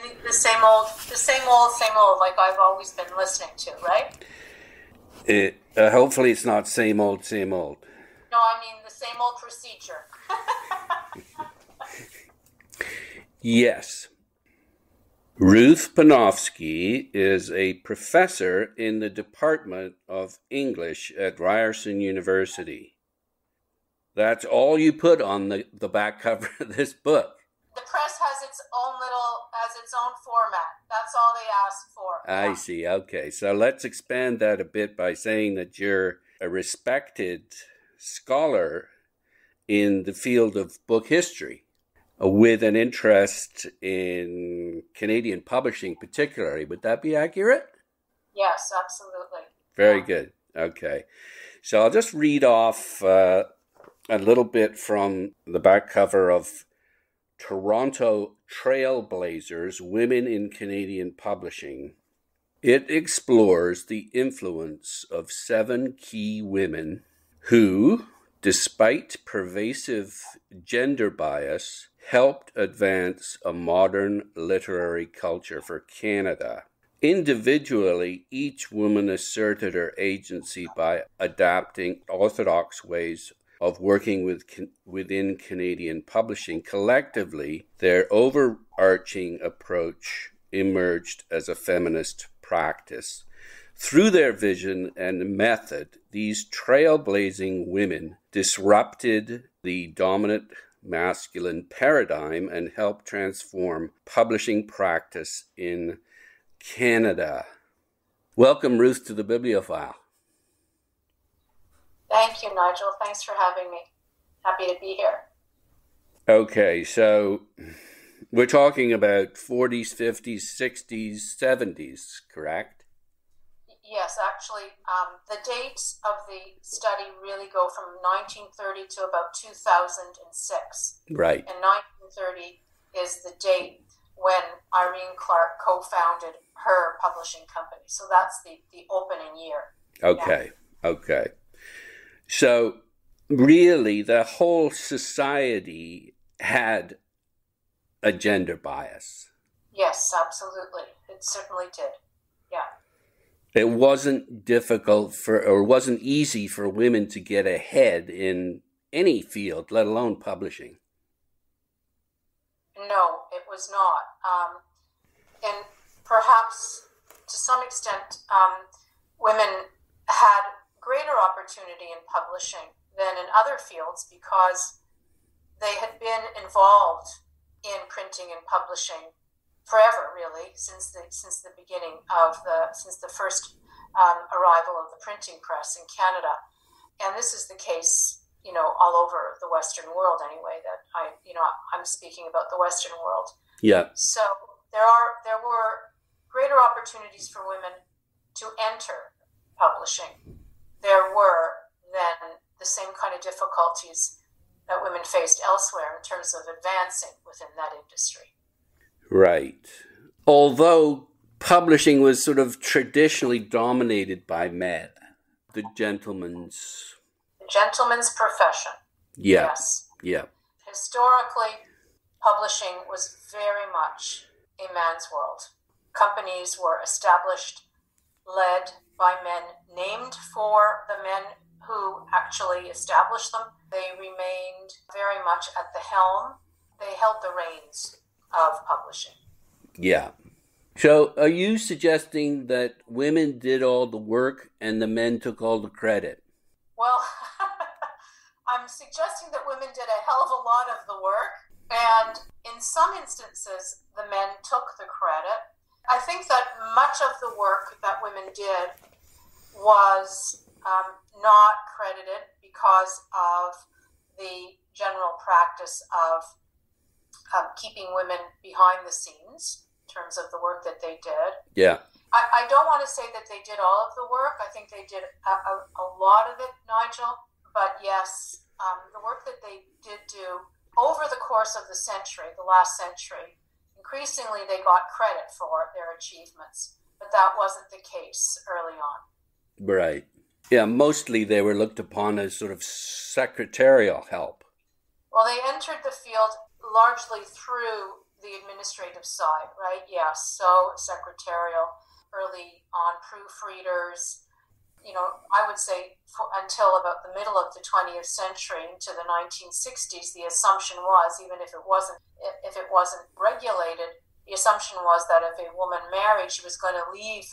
mean the same old, like I've always been listening to, right? Hopefully it's not same old, same old. No, I mean the same old procedure. Yes. Ruth Panofsky is a professor in the Department of English at Ryerson University. That's all you put on the back cover of this book. The press has its own format. That's all they ask for. I see. Okay. So let's expand that a bit by saying that you're a respected scholar in the field of book history, with an interest in Canadian publishing particularly. Would that be accurate? Yes, absolutely. Very good. Okay. So I'll just read off a little bit from the back cover of Toronto Trailblazers, Women in Canadian Publishing. It explores the influence of 7 key women who, despite pervasive gender bias, helped advance a modern literary culture for Canada. Individually, each woman asserted her agency by adapting orthodox ways of working within Canadian publishing. Collectively, their overarching approach emerged as a feminist practice. Through their vision and method, these trailblazing women disrupted the dominant masculine paradigm and helped transform publishing practice in Canada. Welcome, Ruth, to the Bibliophile. Thank you, Nigel. Thanks for having me. Happy to be here. Okay, so we're talking about 40s, 50s, 60s, 70s, correct? Yes, actually, the dates of the study really go from 1930 to about 2006. Right. And 1930 is the date when Irene Clarke co-founded her publishing company. So that's the opening year. Okay, yeah. Okay. So really, the whole society had a gender bias. Yes, absolutely. It certainly did. Yeah. It wasn't wasn't easy for women to get ahead in any field, let alone publishing. No, it was not. And perhaps to some extent, women had greater opportunity in publishing than in other fields because they had been involved in printing and publishing forever, really, since the beginning of since the first arrival of the printing press in Canada. And this is the case, all over the Western world anyway, that I'm speaking about the Western world. Yeah. So there were greater opportunities for women to enter publishing. There were then the same kind of difficulties that women faced elsewhere in terms of advancing within that industry. Right. Although publishing was sort of traditionally dominated by men, the gentleman's profession. Yeah. Yes. Yeah. Historically, publishing was very much a man's world. Companies were established, led by men, named for the men who actually established them. They remained very much at the helm. They held the reins of publishing. Yeah. So are you suggesting that women did all the work and the men took all the credit? Well, I'm suggesting that women did a hell of a lot of the work, and in some instances, the men took the credit. I think that much of the work that women did was not credited because of the general practice of keeping women behind the scenes in terms of the work that they did. Yeah. I don't want to say that they did all of the work. I think they did a lot of it, Nigel. But yes, the work that they did do over the course of the last century, increasingly they got credit for their achievements. But that wasn't the case early on. Right. Yeah, mostly they were looked upon as sort of secretarial help. Well, they entered the field largely through the administrative side, right? Yes, so secretarial, early on proofreaders. I would say until about the middle of the 20th century into the 1960s, the assumption was, even if it wasn't regulated, the assumption was that if a woman married, she was going to leave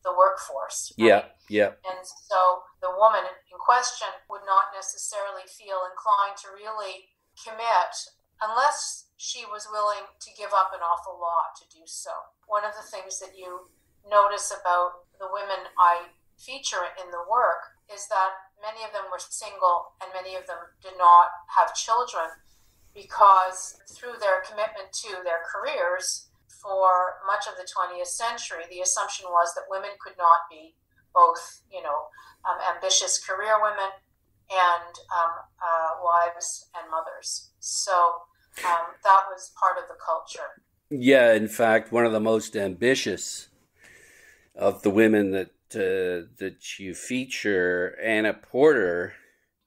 the workforce. Right? Yeah. And so the woman in question would not necessarily feel inclined to really commit unless she was willing to give up an awful lot to do so. One of the things that you notice about the women I feature in the work is that many of them were single and many of them did not have children, because through their commitment to their careers for much of the 20th century, the assumption was that women could not be both, ambitious career women and wives and mothers. So that was part of the culture. Yeah, in fact, one of the most ambitious of the women that you feature, Anna Porter,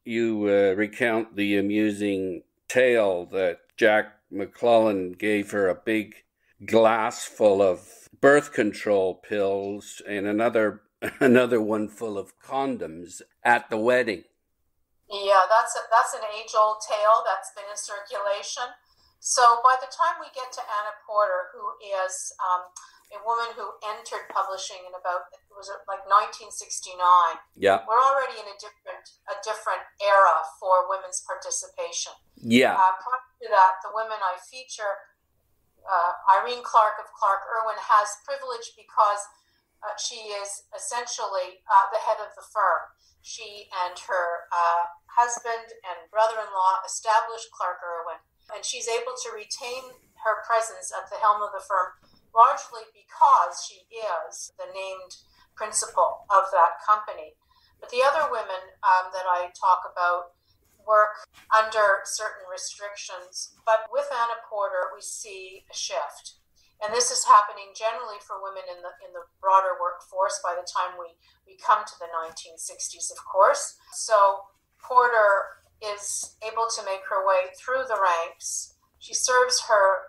you recount the amusing tale that Jack Mcclellan gave her a big glass full of birth control pills and another one full of condoms at the wedding. Yeah, that's an age-old tale that's been in circulation. So by the time we get to Anna Porter, who is a woman who entered publishing in about, it was like 1969. Yeah, we're already in a different era for women's participation. Yeah. Prior to that, the women I feature, Irene Clarke of Irwin, has privilege because she is essentially the head of the firm. She and her husband and brother-in-law established Irwin, and she's able to retain her presence at the helm of the firm largely because she is the named principal of that company. But the other women that I talk about work under certain restrictions. But with Anna Porter, we see a shift. And this is happening generally for women in the broader workforce by the time we come to the 1960s, of course. So Porter is able to make her way through the ranks. She serves her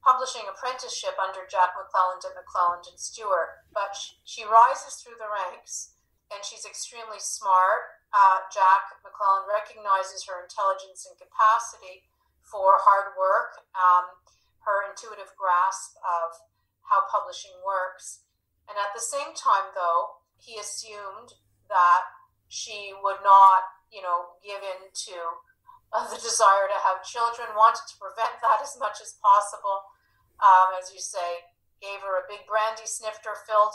publishing apprenticeship under Jack Mcclellan and Stewart, but she rises through the ranks, and she's extremely smart. Jack Mcclellan recognizes her intelligence and capacity for hard work, her intuitive grasp of how publishing works. And at the same time, though, he assumed that she would not, give in to the desire to have children, wanted to prevent that as much as possible. As you say, gave her a big brandy snifter filled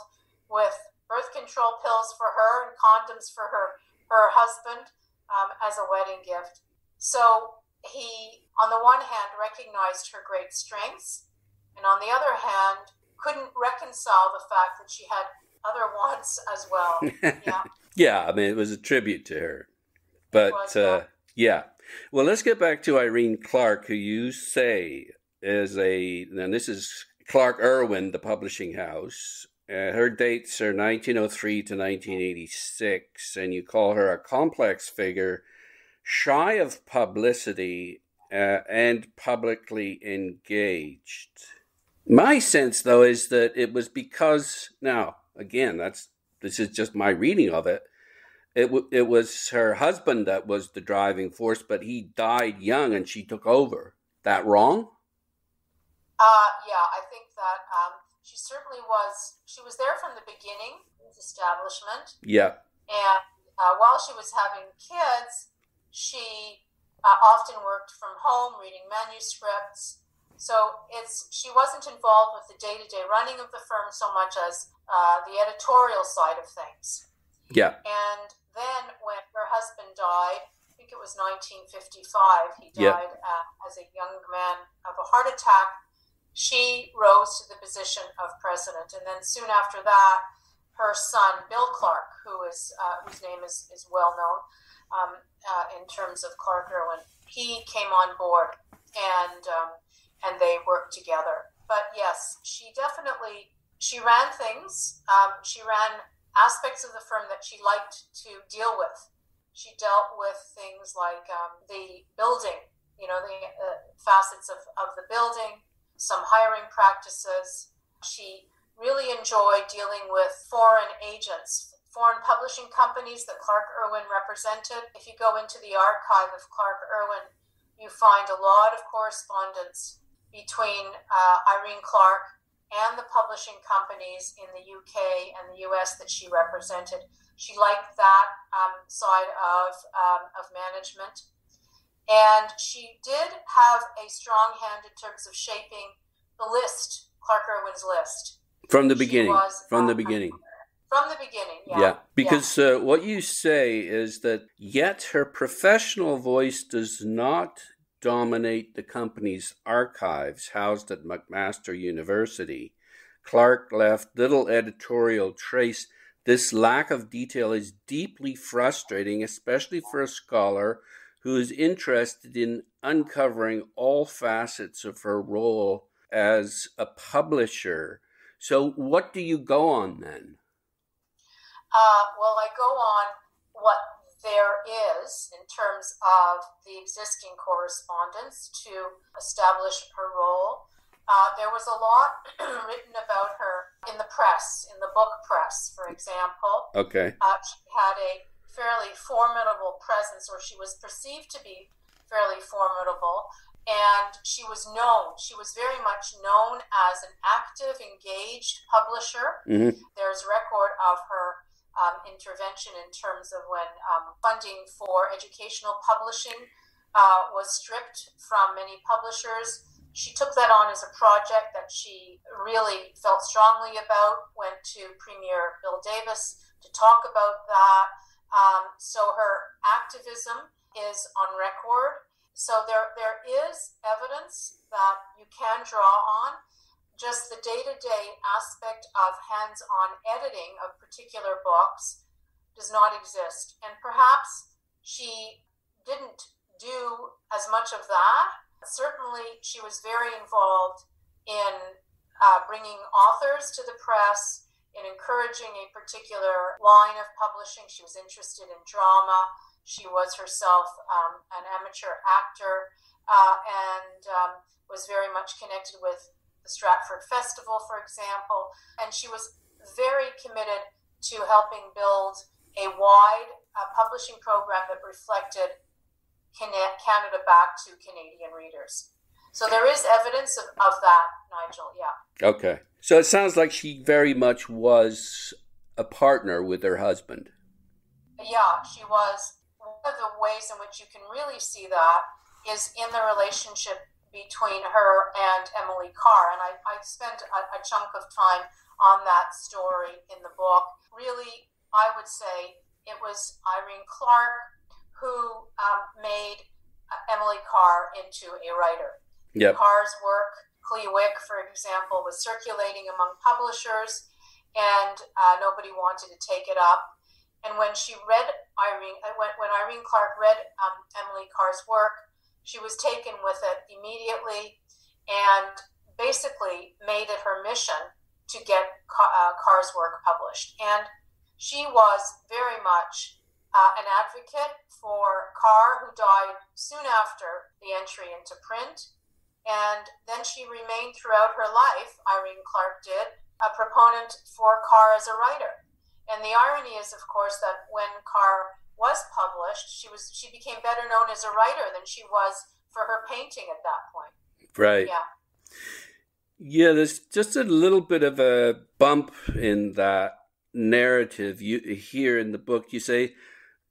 with birth control pills for her and condoms for her husband as a wedding gift. So he, on the one hand, recognized her great strengths, and on the other hand, couldn't reconcile the fact that she had other wants as well. Yeah. Yeah, I mean, it was a tribute to her. But, yeah. Well, let's get back to Irene Clarke, who you say is and this is Clarke Irwin, the publishing house. Her dates are 1903 to 1986, and you call her a complex figure, shy of publicity and publicly engaged. My sense, though, is that it was because, now, again, this is just my reading of it, it was her husband that was the driving force, but he died young and she took over. That wrong? Yeah, I think that she certainly was. She was there from the beginning, his establishment. Yeah. And while she was having kids, she often worked from home, reading manuscripts. So she wasn't involved with the day-to-day running of the firm so much as the editorial side of things. Yeah. And then when her husband died, I think it was 1955, he died as a young man of a heart attack. She rose to the position of president. And then soon after that, her son, Bill Clarke, whose name is well known in terms of Clarke Irwin, he came on board and they worked together. But yes, she ran things. She ran aspects of the firm that she liked to deal with. She dealt with things like the building, the facets of the building. some hiring practices. She really enjoyed dealing with foreign agents, foreign publishing companies that Clarke Irwin represented. If you go into the archive of Clarke Irwin, you find a lot of correspondence between Irene Clarke and the publishing companies in the UK and the US that she represented. She liked that side of management. And she did have a strong hand in terms of shaping the list, Clarke Irwin's list. From the beginning. From the beginning, yeah. Yeah, because what you say is that yet her professional voice does not dominate the company's archives housed at McMaster University. Clarke left little editorial trace. This lack of detail is deeply frustrating, especially for a scholar who is interested in uncovering all facets of her role as a publisher. So what do you go on then? Well, I go on what there is in terms of the existing correspondence to establish her role. There was a lot written about her in the press, in the book press, for example. Okay. She had a fairly formidable presence, or she was perceived to be fairly formidable, and she was known. She was very much known as an active, engaged publisher. Mm-hmm. There's record of her intervention in terms of when funding for educational publishing was stripped from many publishers. She took that on as a project that she really felt strongly about, went to Premier Bill Davis to talk about that. So her activism is on record. So there is evidence that you can draw on. Just the day-to-day aspect of hands-on editing of particular books does not exist. And perhaps she didn't do as much of that. Certainly, she was very involved in bringing authors to the press, in encouraging a particular line of publishing. She was interested in drama. She was herself an amateur actor and was very much connected with the Stratford Festival, for example. And she was very committed to helping build a wide publishing program that reflected Canada back to Canadian readers. So there is evidence of that, Nigel, yeah. Okay. So it sounds like she very much was a partner with her husband. Yeah, she was. One of the ways in which you can really see that is in the relationship between her and Emily Carr. And I spent a chunk of time on that story in the book. Really, I would say it was Irene Clarke who made Emily Carr into a writer. Yep. Carr's work, Clewick, for example, was circulating among publishers, and nobody wanted to take it up. And when she read when Irene Clarke read Emily Carr's work, she was taken with it immediately and basically made it her mission to get Carr's work published. And she was very much an advocate for Carr, who died soon after the entry into print. And then she remained throughout her life, Irene Clarke did, a proponent for Carr as a writer. And the irony is, of course, that when Carr was published, she became better known as a writer than she was for her painting at that point. Right. Yeah. Yeah, there's just a little bit of a bump in that narrative. You here in the book, you say,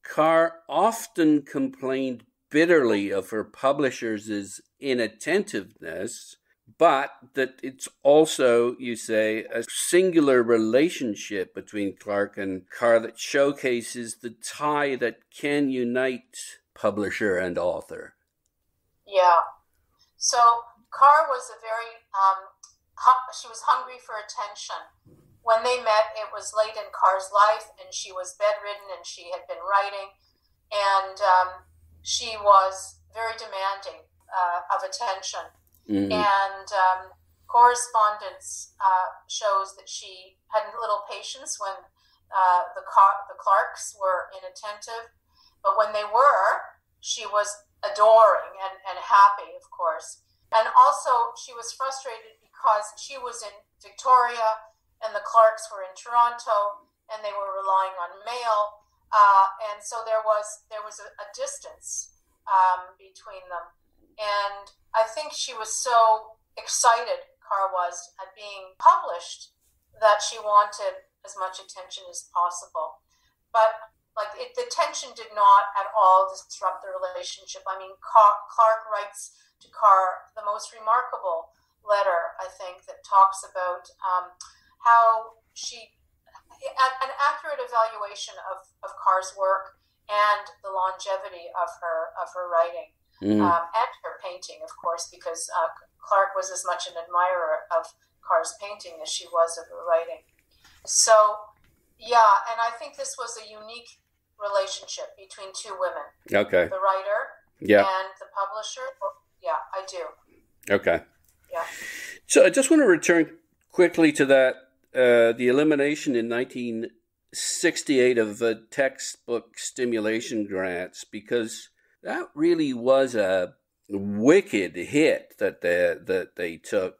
Carr often complained bitterly of her publishers' inattentiveness, but that it's also, you say, a singular relationship between Clarke and Carr that showcases the tie that can unite publisher and author. Yeah. So Carr was she was hungry for attention. When they met, it was late in Carr's life, and she was bedridden, and she had been writing, and she was very demanding of attention. Mm-hmm. And correspondence shows that she had little patience when the Clarkes were inattentive, but when they were, she was adoring and happy, of course. And also, she was frustrated because she was in Victoria and the Clarkes were in Toronto, and they were relying on mail. And so there was a distance between them. And I think she was so excited, Carr was, at being published that she wanted as much attention as possible. But the tension did not at all disrupt the relationship. I mean, Clarke writes to Carr the most remarkable letter, I think, that talks about how an accurate evaluation of Carr's work and the longevity of her writing and her painting, of course, because Clarke was as much an admirer of Carr's painting as she was of her writing. So, yeah, and I think this was a unique relationship between two women. Okay. The writer and the publisher. Yeah, I do. Okay. Yeah. So I just want to return quickly to that, the elimination in 1968 of textbook stimulation grants, because that really was a wicked hit that they took,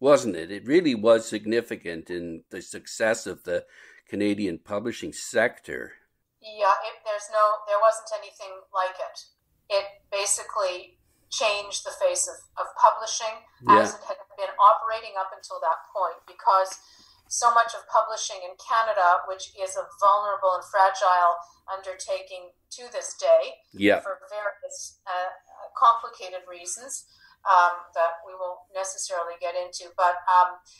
wasn't it? It really was significant in the success of the Canadian publishing sector. Yeah, there wasn't anything like it. It basically changed the face of publishing as it had been operating up until that point, because so much of publishing in Canada, which is a vulnerable and fragile undertaking to this day, for various complicated reasons that we won't necessarily get into, but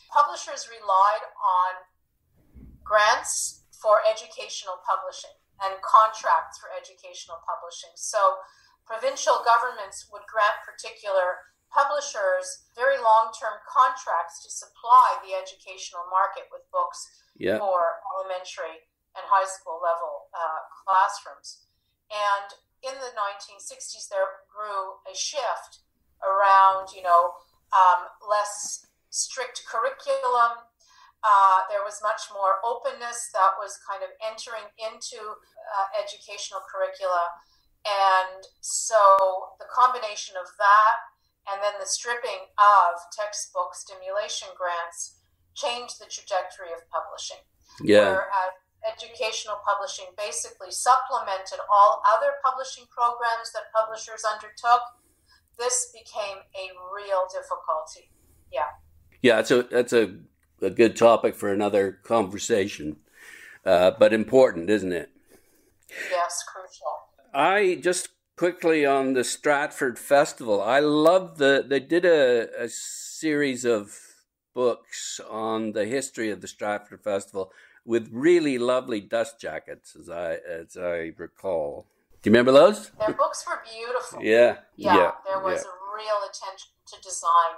publishers relied on grants for educational publishing and contracts for educational publishing. So provincial governments would grant particular publishers very long-term contracts to supply the educational market with books for elementary and high school level classrooms. And in the 1960s, there grew a shift around, less strict curriculum. There was much more openness that was kind of entering into educational curricula. And so the combination of that and then the stripping of textbook stimulation grants changed the trajectory of publishing. Whereas educational publishing basically supplemented all other publishing programs that publishers undertook, this became a real difficulty. Yeah, that's a good topic for another conversation, but important, isn't it? Yes, crucial. I just quickly on the Stratford Festival, I love they did a series of books on the history of the Stratford Festival with really lovely dust jackets, as I recall. Do you remember those? Their books were beautiful. Yeah. There was a real attention to design.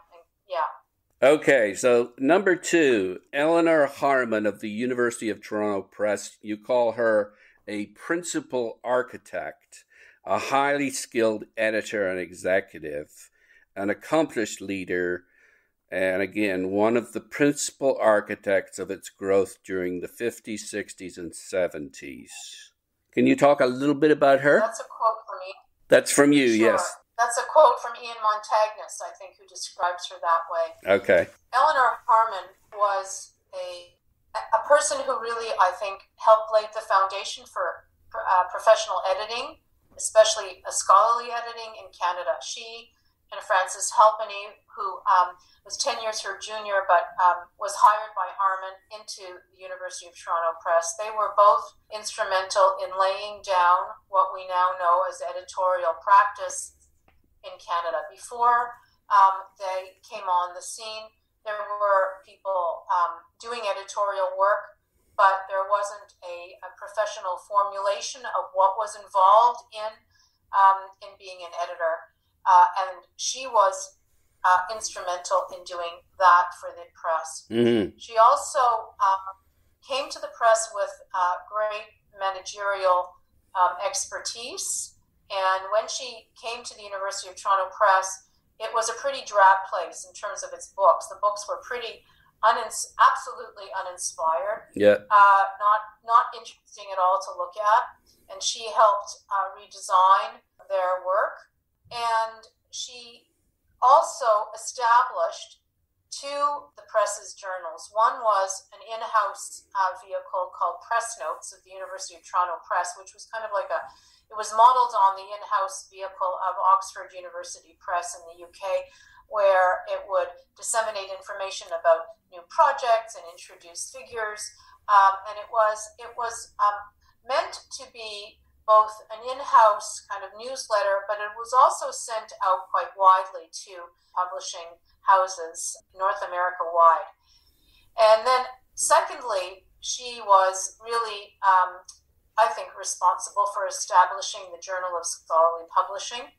Okay, so number 2, Eleanor Harmon of the University of Toronto Press. You call her a principal architect, a highly skilled editor and executive, an accomplished leader, and again, one of the principal architects of its growth during the 50s, 60s, and 70s. Can you talk a little bit about her? That's a quote from me. That's from you, Sure. yes. That's a quote from Ian Montagnus, I think, who describes her that way. Okay. Eleanor Harmon was a person who really, I think, helped lay the foundation for professional editing, especially scholarly editing in Canada. She and Francess Halpenny, who was 10 years her junior, but was hired by Harman into the University of Toronto Press. They were both instrumental in laying down what we now know as editorial practice in Canada. Before they came on the scene, there were people doing editorial work, but there wasn't a professional formulation of what was involved in being an editor. And she was instrumental in doing that for the press. Mm-hmm. She also came to the press with great managerial expertise. And when she came to the University of Toronto Press, it was a pretty drab place in terms of its books. The books were pretty absolutely uninspired. Yeah. Not interesting at all to look at. And she helped redesign their work. And she also established two the press's journals. One was an in-house vehicle called Press Notes of the University of Toronto Press, which was kind of like it was modeled on the in-house vehicle of Oxford University Press in the UK, where it would disseminate information about new projects and introduce figures. And it was meant to be both an in-house kind of newsletter, but it was also sent out quite widely to publishing houses North America wide. And then secondly, she was really, I think, responsible for establishing the Journal of Scholarly Publishing,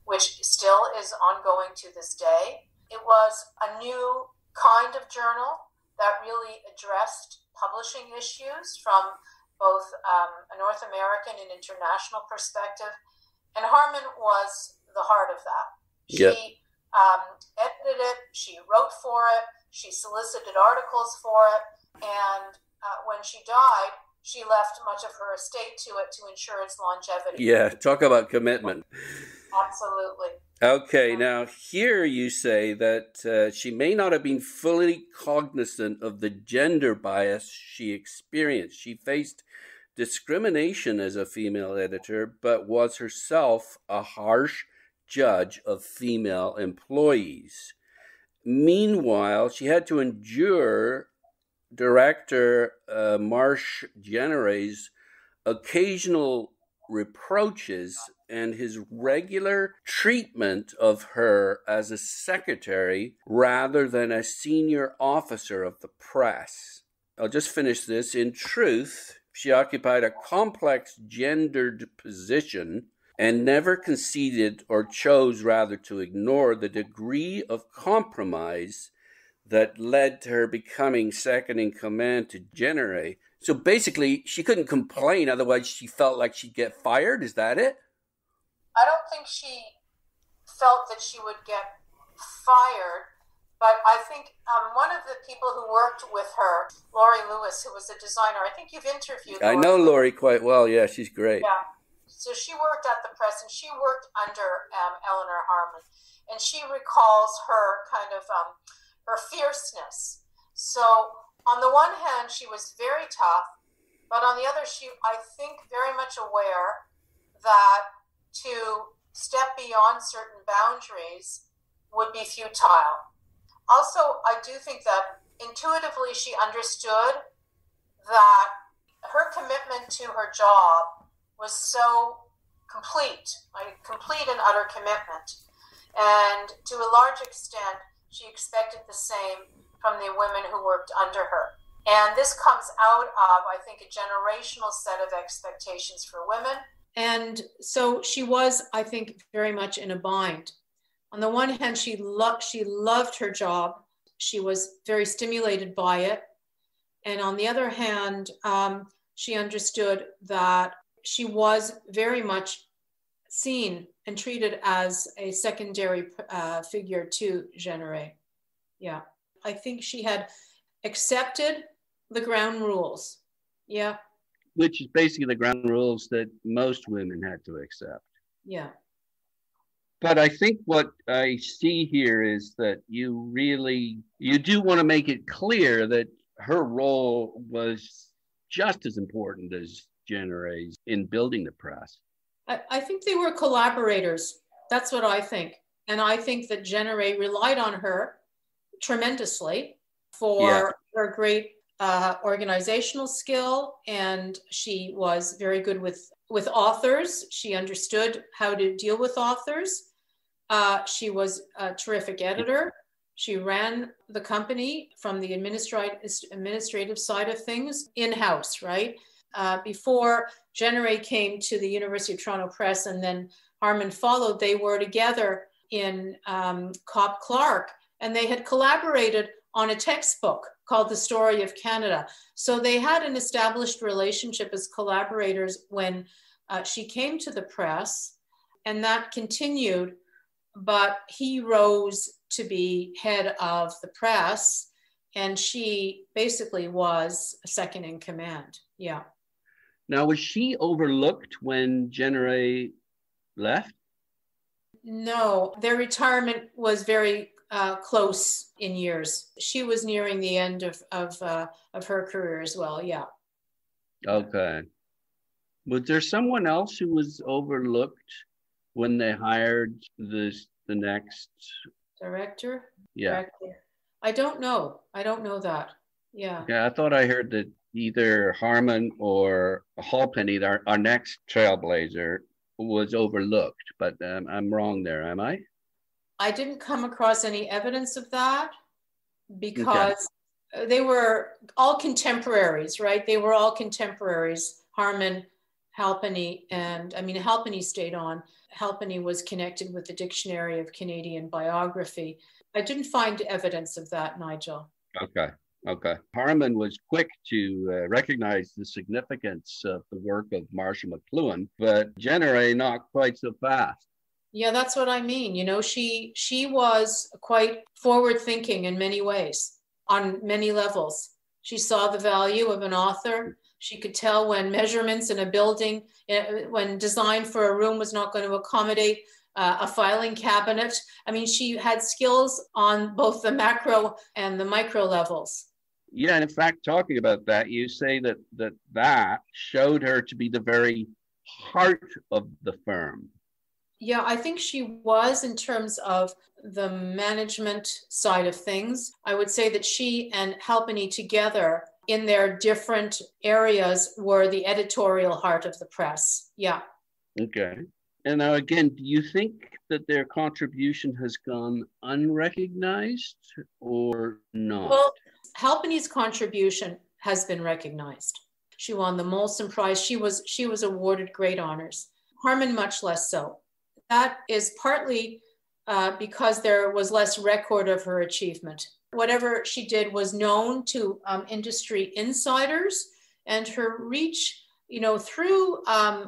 which still is ongoing to this day. It was a new kind of journal that really addressed publishing issues from both a North American and international perspective. And Harman was the heart of that. She edited it, she wrote for it, she solicited articles for it, and when she died, she left much of her estate to it to ensure its longevity. Yeah, talk about commitment. Absolutely. Okay, now here you say that she may not have been fully cognizant of the gender bias she experienced. She faced discrimination as a female editor, but was herself a harsh judge of female employees. Meanwhile, she had to endure director Marsh Genere's occasional reproaches and his regular treatment of her as a secretary rather than a senior officer of the press. I'll just finish this. In truth, she occupied a complex gendered position and never conceded or chose rather to ignore the degree of compromise that led to her becoming second in command to Genere. So basically, she couldn't complain, otherwise she felt like she'd get fired. Is that it? I don't think she felt that she would get fired, but I think one of the people who worked with her, Laurie Lewis, who was a designer, I think you've interviewed Laurie. I know Laurie quite well. Yeah, she's great. Yeah. So she worked at the press, and she worked under Eleanor Harmon, and she recalls her kind of her fierceness. So on the one hand, she was very tough, but on the other, I think, very much aware that to step beyond certain boundaries would be futile. Also, I do think that intuitively she understood that her commitment to her job was so complete, like complete and utter commitment. And to a large extent, she expected the same from the women who worked under her. And this comes out of, I think, a generational set of expectations for women. And so she was, I think, very much in a bind. On the one hand, she loved her job. She was very stimulated by it. And on the other hand, she understood that she was very much seen and treated as a secondary figure to Genere. Yeah. I think she had accepted the ground rules. Yeah. Which is basically the ground rules that most women had to accept. Yeah. But I think what I see here is that you do want to make it clear that her role was just as important as Genere's in building the press. I think they were collaborators. That's what I think. And I think that Genere relied on her tremendously for her great organizational skill, and she was very good with authors. She understood how to deal with authors. She was a terrific editor. She ran the company from the administrative side of things in-house, right? Before Genere came to the University of Toronto Press and then Harman followed, they were together in Clarke, and they had collaborated on a textbook called The Story of Canada. So they had an established relationship as collaborators when she came to the press, and that continued, but he rose to be head of the press, and she basically was second in command. Yeah. Now, was she overlooked when Genere left? No, their retirement was very close in years. She was nearing the end of her career as well. Yeah. Okay. Was there someone else who was overlooked when they hired the next Director? Yeah. Director. I don't know. I don't know that. Yeah. Yeah, I thought I heard that either Harman or Halpenny, our next trailblazer, was overlooked, but I'm wrong there, am I? I didn't come across any evidence of that because they were all contemporaries, right? They were all contemporaries. Harman, Halpenny, and I mean, Halpenny stayed on. Halpenny was connected with the Dictionary of Canadian Biography. I didn't find evidence of that, Nigel. Okay. Harman was quick to recognize the significance of the work of Marcia Mcclellan, but Jenner not quite so fast. Yeah, that's what I mean. You know, she was quite forward thinking in many ways, on many levels. She saw the value of an author. She could tell when measurements in a building, when design for a room was not going to accommodate a filing cabinet. I mean, she had skills on both the macro and the micro levels. Yeah, and in fact, talking about that, you say that showed her to be the very heart of the firm. Yeah, I think she was in terms of the management side of things. I would say that she and Halpenny together in their different areas were the editorial heart of the press. Yeah. Okay. And now again, do you think that their contribution has gone unrecognized or not? Well, Halpenny's contribution has been recognized. She won the Molson Prize. She was awarded great honors. Harman much less so. That is partly because there was less record of her achievement. Whatever she did was known to industry insiders, and her reach, you know, through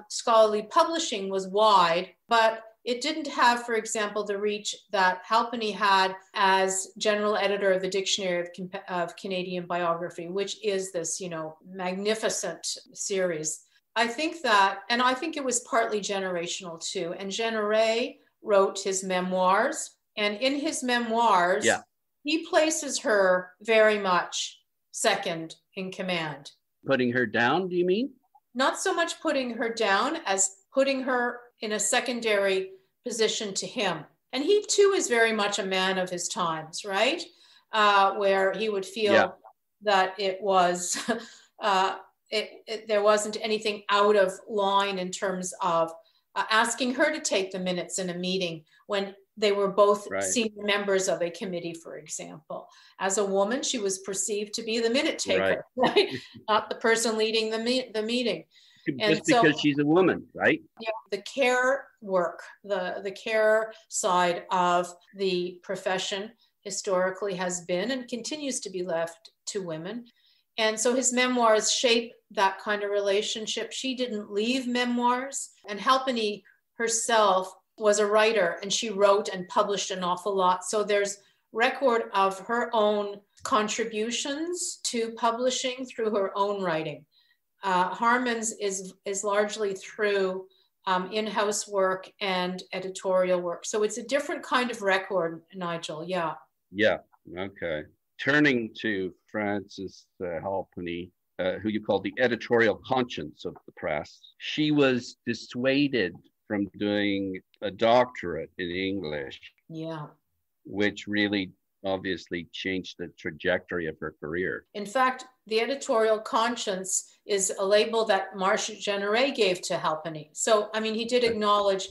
scholarly publishing was wide, but it didn't have, for example, the reach that Halpenny had as general editor of the Dictionary of Canadian Biography, which is this, you know, magnificent series. I think that, and I think it was partly generational too. And Jenner wrote his memoirs, and in his memoirs, he places her very much second in command. Putting her down, do you mean? Not so much putting her down as putting her in a secondary position to him. And he too is very much a man of his times, right? Where he would feel that it was, there wasn't anything out of line in terms of asking her to take the minutes in a meeting when they were both senior members of a committee, for example. As a woman, she was perceived to be the minute taker, right? Not the person leading the meeting. Just because she's a woman, right? Yeah, the care work, the care side of the profession historically has been and continues to be left to women. And so his memoirs shape that kind of relationship. She didn't leave memoirs, and Halpenny herself was a writer, and she wrote and published an awful lot. So there's record of her own contributions to publishing through her own writing. Harman's is largely through in-house work and editorial work. So it's a different kind of record, Nigel. Yeah. Yeah. Okay. Turning to Francess Halpenny, who you call the editorial conscience of the press, she was dissuaded from doing a doctorate in English. Yeah. Which really obviously changed the trajectory of her career. In fact, the editorial conscience is a label that Marcia Jenner gave to Halpenny. So, I mean, he did acknowledge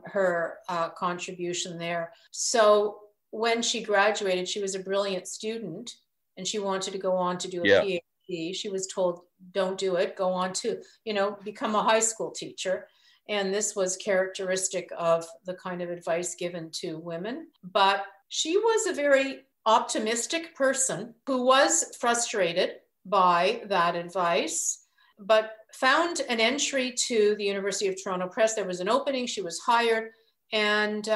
her contribution there. So when she graduated, she was a brilliant student and she wanted to go on to do a PhD. She was told, don't do it, go on to, you know, become a high school teacher. And this was characteristic of the kind of advice given to women. But she was a very optimistic person who was frustrated by that advice, but found an entry to the University of Toronto Press. There was an opening, she was hired, and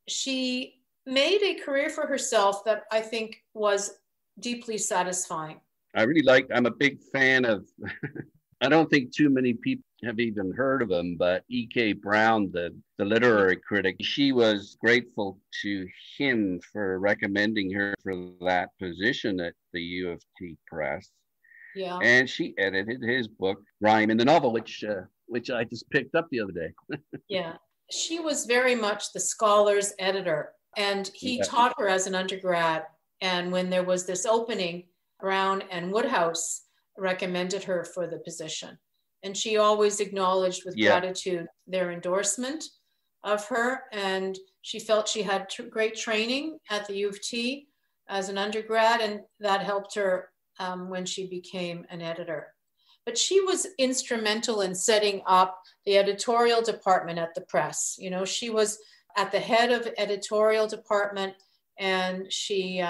she made a career for herself that I think was deeply satisfying. I'm a big fan of I don't think too many people have even heard of him, but E.K. Brown, the literary critic, she was grateful to him for recommending her for that position at the U of T Press. Yeah. And she edited his book, Rhyme in the Novel, which I just picked up the other day. Yeah. She was very much the scholar's editor, and he taught her as an undergrad. And when there was this opening, Brown and Woodhouse recommended her for the position. And she always acknowledged with gratitude their endorsement of her. And she felt she had great training at the U of T as an undergrad, and that helped her when she became an editor. But she was instrumental in setting up the editorial department at the press. You know, she was at the head of editorial department, and she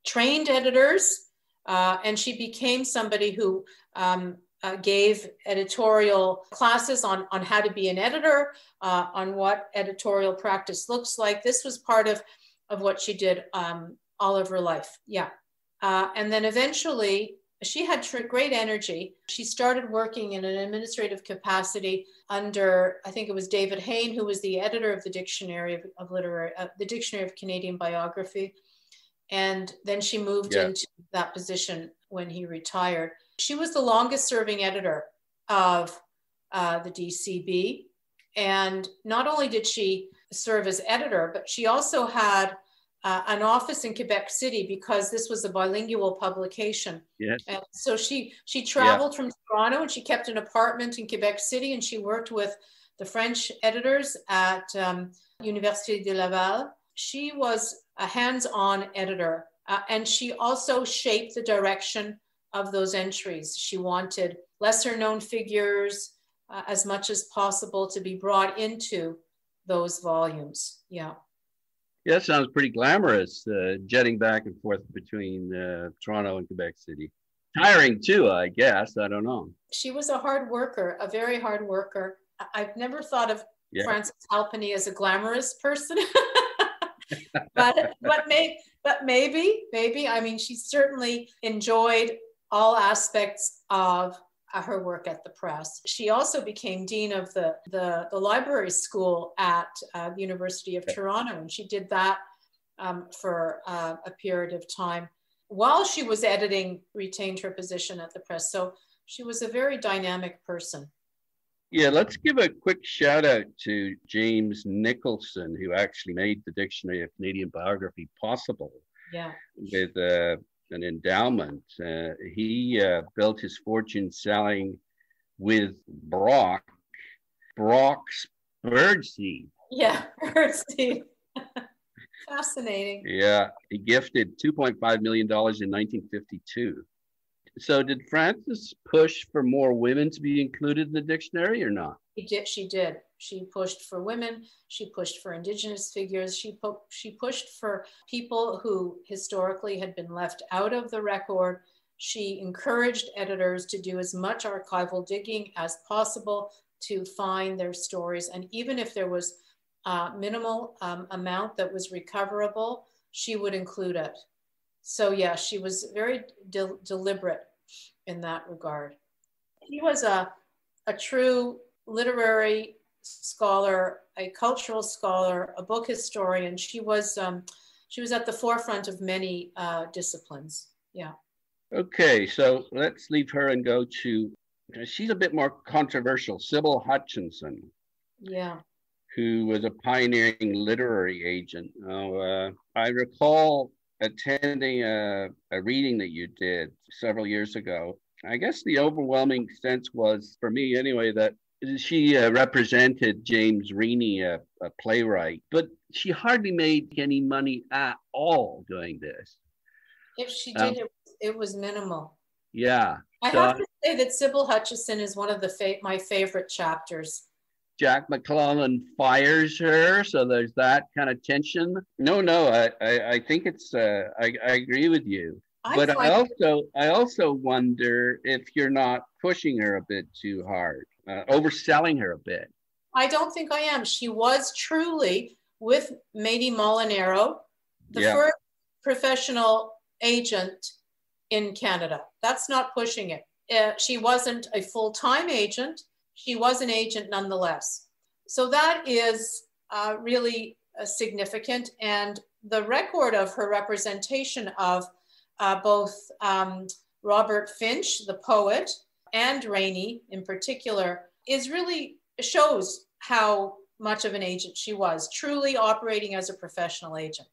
trained editors, and she became somebody who gave editorial classes on how to be an editor, on what editorial practice looks like. This was part of what she did all of her life. Yeah. And then eventually, she had great energy. She started working in an administrative capacity under, I think it was David Hayne, who was the editor of the Dictionary of the Dictionary of Canadian Biography. And then she moved into that position when he retired. She was the longest serving editor of the DCB. And not only did she serve as editor, but she also had an office in Quebec City, because this was a bilingual publication. Yes. And so she traveled from Toronto, and she kept an apartment in Quebec City, and she worked with the French editors at Université de Laval. She was a hands-on editor, and she also shaped the direction of those entries. She wanted lesser known figures as much as possible to be brought into those volumes. Yeah. Yeah, that sounds pretty glamorous, jetting back and forth between Toronto and Quebec City. Tiring too, I guess. I don't know. She was a hard worker, a very hard worker. I've never thought of Francess Halpenny as a glamorous person, but maybe. I mean, she certainly enjoyed all aspects of her work at the press. She also became dean of the library school at the University of Toronto, and she did that for a period of time. While she was editing, retained her position at the press. So she was a very dynamic person. Yeah, let's give a quick shout out to James Nicholson, who actually made the Dictionary of Canadian Biography possible. Yeah. With an endowment. He built his fortune selling with Brock's birdseed. Yeah, birdseed. Fascinating. Yeah, he gifted $2.5 million in 1952. So did Francess push for more women to be included in the dictionary or not? She did. She pushed for women. She pushed for Indigenous figures. She pushed for people who historically had been left out of the record. She encouraged editors to do as much archival digging as possible to find their stories. And even if there was minimal amount that was recoverable, she would include it. So yeah, she was very deliberate in that regard. He was a true literary scholar, a cultural scholar, a book historian. She was at the forefront of many disciplines. Yeah. Okay, so let's leave her and go to, she's a bit more controversial, Sybil Hutchinson. Yeah. Who was a pioneering literary agent. I recall attending a reading that you did several years ago. I guess the overwhelming sense was, for me anyway, that she represented James Reaney, a playwright, but she hardly made any money at all doing this. If she did, it was minimal. Yeah. I have to say that Sybil Hutchinson is one of my favorite chapters. Jack Mcclellan fires her, so there's that kind of tension. No, I think it's. I agree with you, but I also wonder if you're not pushing her a bit too hard, overselling her a bit. I don't think I am. She was truly, with Mady Molinaro, the first professional agent in Canada. That's not pushing it. she wasn't a full-time agent. She was an agent nonetheless. So that is really significant. And the record of her representation of both Robert Finch, the poet, and Rainey in particular, is really shows how much of an agent she was, truly operating as a professional agent.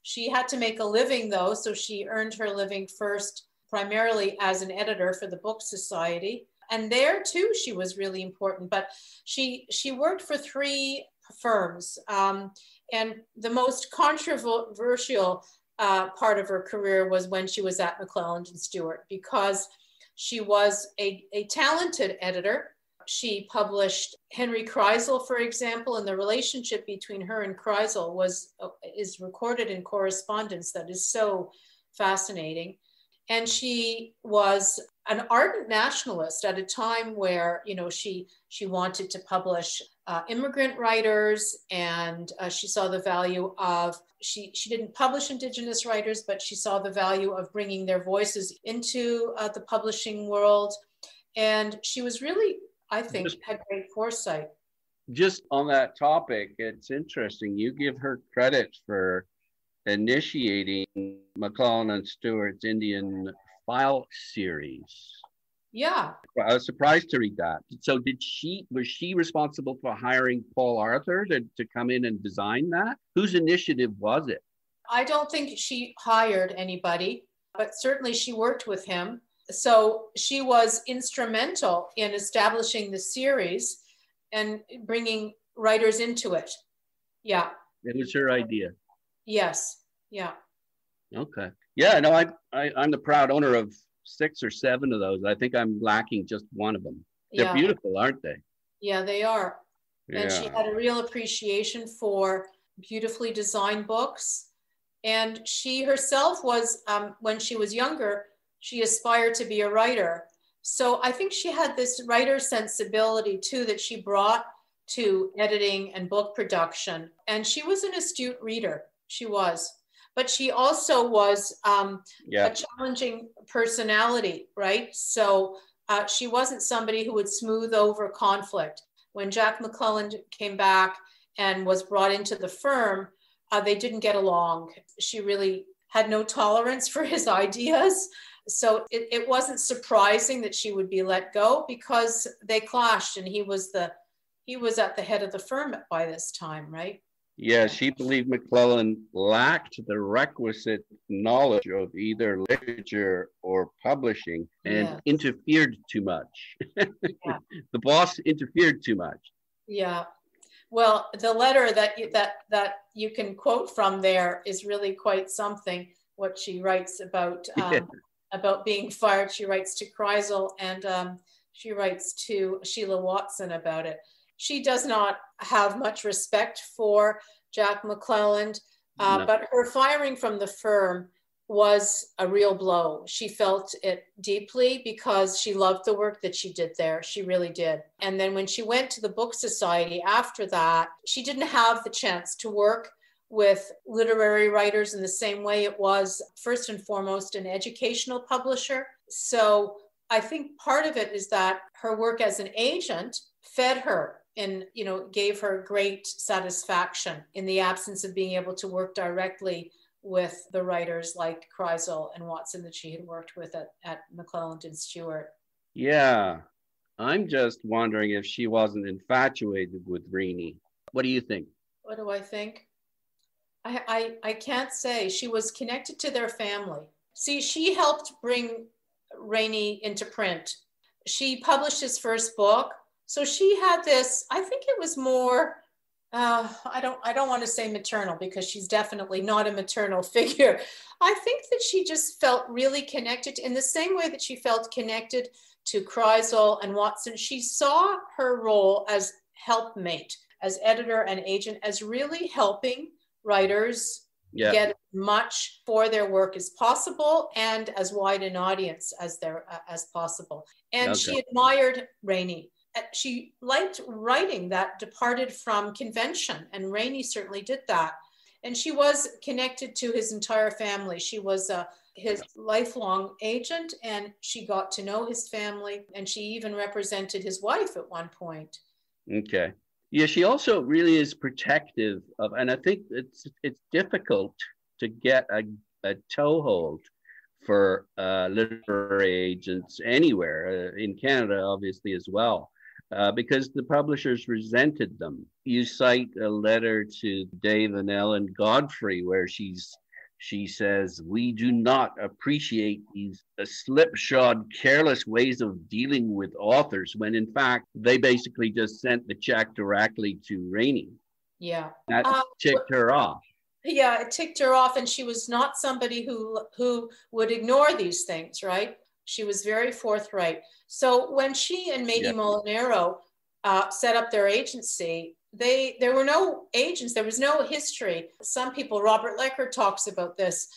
She had to make a living though, so she earned her living first primarily as an editor for the Book Society. And there too, she was really important, but she worked for 3 firms. And the most controversial part of her career was when she was at Mcclellan and Stewart, because she was a talented editor. She published Henry Kreisel, for example, and the relationship between her and Kreisel is recorded in correspondence that is so fascinating. And she was an ardent nationalist at a time where, you know, she wanted to publish immigrant writers, and she saw the value of, she didn't publish Indigenous writers, but she saw the value of bringing their voices into the publishing world. And she was really, I think, had great foresight. Just on that topic, it's interesting. You give her credit for initiating Mcclellan and Stewart's Indian File series. Yeah. I was surprised to read that. So was she responsible for hiring Paul Arthur to come in and design that? Whose initiative was it? I don't think she hired anybody, but certainly she worked with him. So she was instrumental in establishing the series and bringing writers into it. Yeah. It was her idea. Yes. Yeah. Okay. Yeah, no, I'm the proud owner of 6 or 7 of those. I think I'm lacking just one of them. They're beautiful, aren't they? Yeah, they are. Yeah. And she had a real appreciation for beautifully designed books. And she herself was, when she was younger, she aspired to be a writer. So I think she had this writer sensibility too that she brought to editing and book production. And she was an astute reader. She was. But she also was a challenging personality, right? So she wasn't somebody who would smooth over conflict. When Jack Mcclellan came back and was brought into the firm, they didn't get along. She really had no tolerance for his ideas. So it wasn't surprising that she would be let go, because they clashed, and he was at the head of the firm by this time, right? Yeah, she believed Mcclellan lacked the requisite knowledge of either literature or publishing and interfered too much. The boss interfered too much. Yeah. Well, the letter that you can quote from there is really quite something. What she writes about being fired, she writes to Kreisel, and she writes to Sheila Watson about it. She does not have much respect for Jack Mcclellan, but her firing from the firm was a real blow. She felt it deeply because she loved the work that she did there. She really did. And then when she went to the Book Society after that, she didn't have the chance to work with literary writers in the same way. It was first and foremost an educational publisher. So I think part of it is that her work as an agent fed her and, you know, gave her great satisfaction in the absence of being able to work directly with the writers like Kreisel and Watson that she had worked with at Mcclellan and Stewart. Yeah, I'm just wondering if she wasn't infatuated with Rainey. What do you think? What do I think? I can't say. She was connected to their family. See, she helped bring Rainey into print. She published his first book. So she had this, I think it was more, I don't want to say maternal, because she's definitely not a maternal figure. I think that she just felt really connected in the same way that she felt connected to Kreisel and Watson. She saw her role as helpmate, as editor and agent, as really helping writers get as much for their work as possible and as wide an audience as possible. And she admired Rainey. She liked writing that departed from convention, and Rainey certainly did that. And she was connected to his entire family. She was his lifelong agent, and she got to know his family, and she even represented his wife at one point. Okay. Yeah, she also really is protective of, and I think it's difficult to get a toehold for literary agents anywhere, in Canada, obviously, as well, because the publishers resented them. You cite a letter to Dave and Ellen Godfrey where she says, "We do not appreciate these slipshod, careless ways of dealing with authors," when in fact they basically just sent the check directly to Rainey. Yeah. That ticked her off. Yeah, it ticked her off, and she was not somebody who would ignore these things, right? She was very forthright. So when she and Mady Molinaro set up their agency, there were no agents, there was no history. Some people, Robert Lecker talks about this,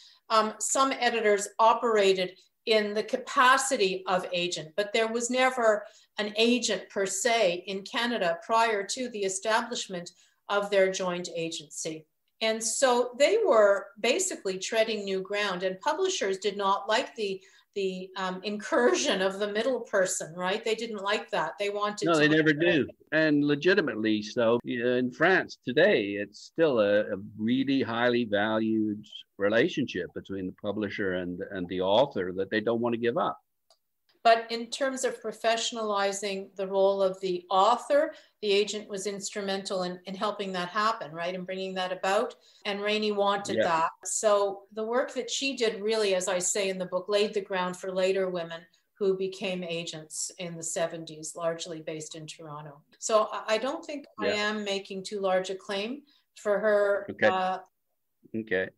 some editors operated in the capacity of agent, but there was never an agent per se in Canada prior to the establishment of their joint agency. And so they were basically treading new ground, and publishers did not like the incursion of the middle person, right? They didn't like that. They wanted No, they never do. And legitimately so. In France today, it's still a really highly valued relationship between the publisher and the author that they don't want to give up. But in terms of professionalizing the role of the author, the agent was instrumental in helping that happen, right? And bringing that about. And Rainey wanted that. So the work that she did really, as I say in the book, laid the ground for later women who became agents in the 70s, largely based in Toronto. So I don't think I am making too large a claim for her. Okay.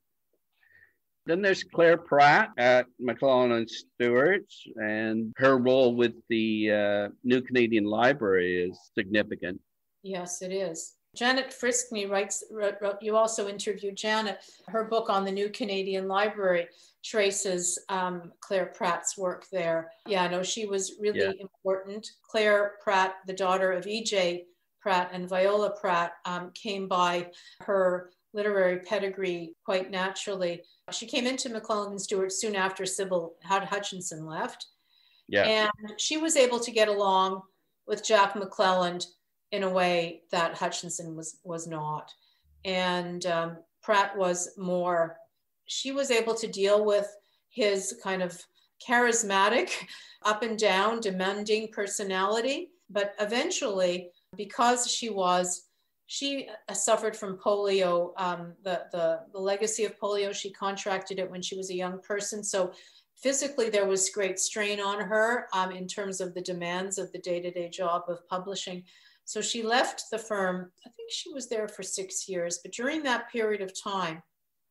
Then there's Claire Pratt at Mcclellan and Stewards, and her role with the New Canadian Library is significant. Yes, it is. Janet Friskney wrote, you also interviewed Janet. Her book on the New Canadian Library traces Claire Pratt's work there. Yeah, no, she was really important. Claire Pratt, the daughter of E.J. Pratt and Viola Pratt, came by her literary pedigree quite naturally. She came into Mcclellan and Stewards soon after Sybil Hutchinson left. And she was able to get along with Jack Mcclellan in a way that Hutchinson was not. And Pratt was more, she was able to deal with his kind of charismatic, up and down, demanding personality. But eventually, because she suffered from polio, the legacy of polio. She contracted it when she was a young person. So physically, there was great strain on her in terms of the demands of the day-to-day job of publishing. So she left the firm. I think she was there for 6 years. But during that period of time,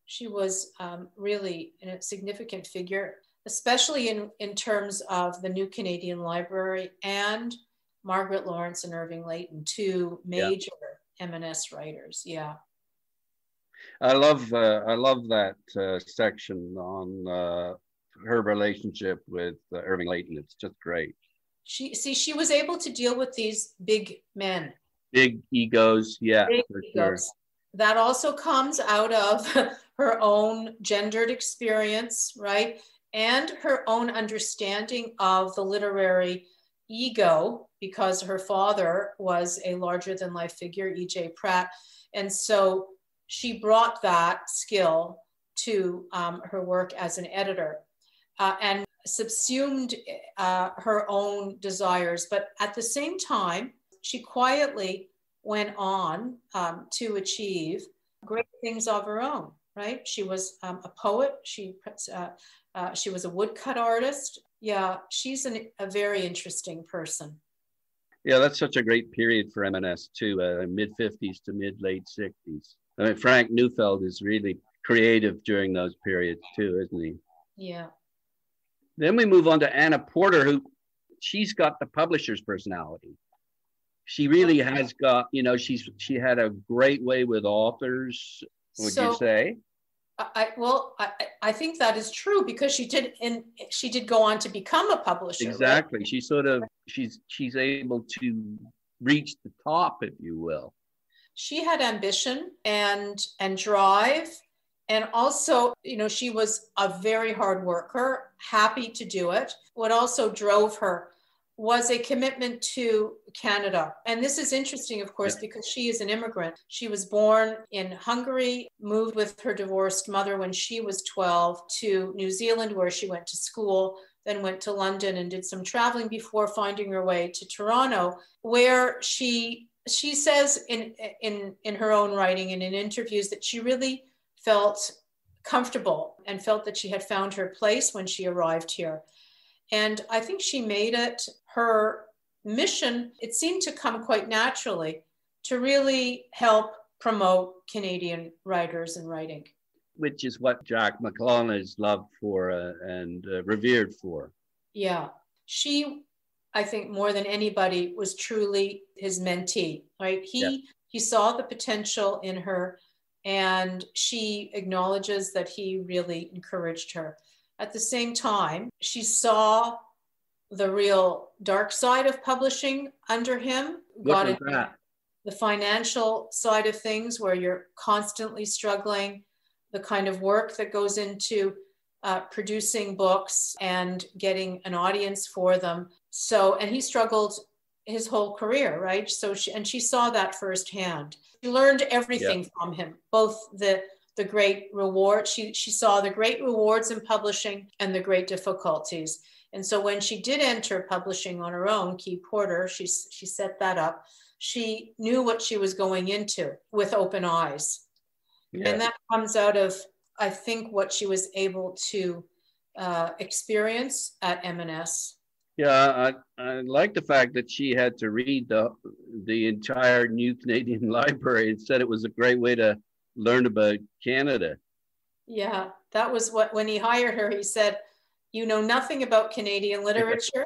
she was really a significant figure, especially in terms of the New Canadian Library and Margaret Lawrence and Irving Layton, two major M&S writers. I love that section on her relationship with Irving Layton. It's just great. She was able to deal with these big men, big egos. Big egos. Sure. That also comes out of her own gendered experience, right? And her own understanding of the literary ego, because her father was a larger than life figure, E.J. Pratt. And so she brought that skill to her work as an editor and subsumed her own desires. But at the same time, she quietly went on to achieve great things of her own, right? She was a poet. She was a woodcut artist. Yeah, she's a very interesting person. Yeah, that's such a great period for M&S too, mid-50s to mid-late 60s. I mean, Frank Neufeld is really creative during those periods too, isn't he? Yeah. Then we move on to Anna Porter, who she's got the publisher's personality. She really has got, she had a great way with authors, would you say? I think that is true, because she did go on to become a publisher. Exactly. Right? She's able to reach the top, if you will. She had ambition and drive And also, she was a very hard worker, happy to do it. What also drove her was a commitment to Canada. And this is interesting, of course, because she is an immigrant. She was born in Hungary, moved with her divorced mother when she was 12 to New Zealand, where she went to school, then went to London and did some traveling before finding her way to Toronto, where she says in her own writing and in interviews that she really felt comfortable and felt that she had found her place when she arrived here. And I think she made it her mission. It seemed to come quite naturally to really help promote Canadian writers and writing. Which is what Jack Mcclellan is loved for and revered for. Yeah. She, I think more than anybody, was truly his mentee, right? He saw the potential in her, and she acknowledges that he really encouraged her. At the same time, she saw the real dark side of publishing under him. What was that? The financial side of things, where you're constantly struggling, the kind of work that goes into producing books and getting an audience for them. So, and he struggled his whole career, right? So she saw that firsthand. She learned everything from him, both the great reward. She saw the great rewards in publishing and the great difficulties. And so when she did enter publishing on her own, Key Porter, she set that up. She knew what she was going into with open eyes. Yeah. And that comes out of, I think, what she was able to experience at M&S. Yeah, I like the fact that she had to read the entire New Canadian Library and said it was a great way to learn about Canada. Yeah, that was when he hired her, he said, "You know nothing about Canadian literature.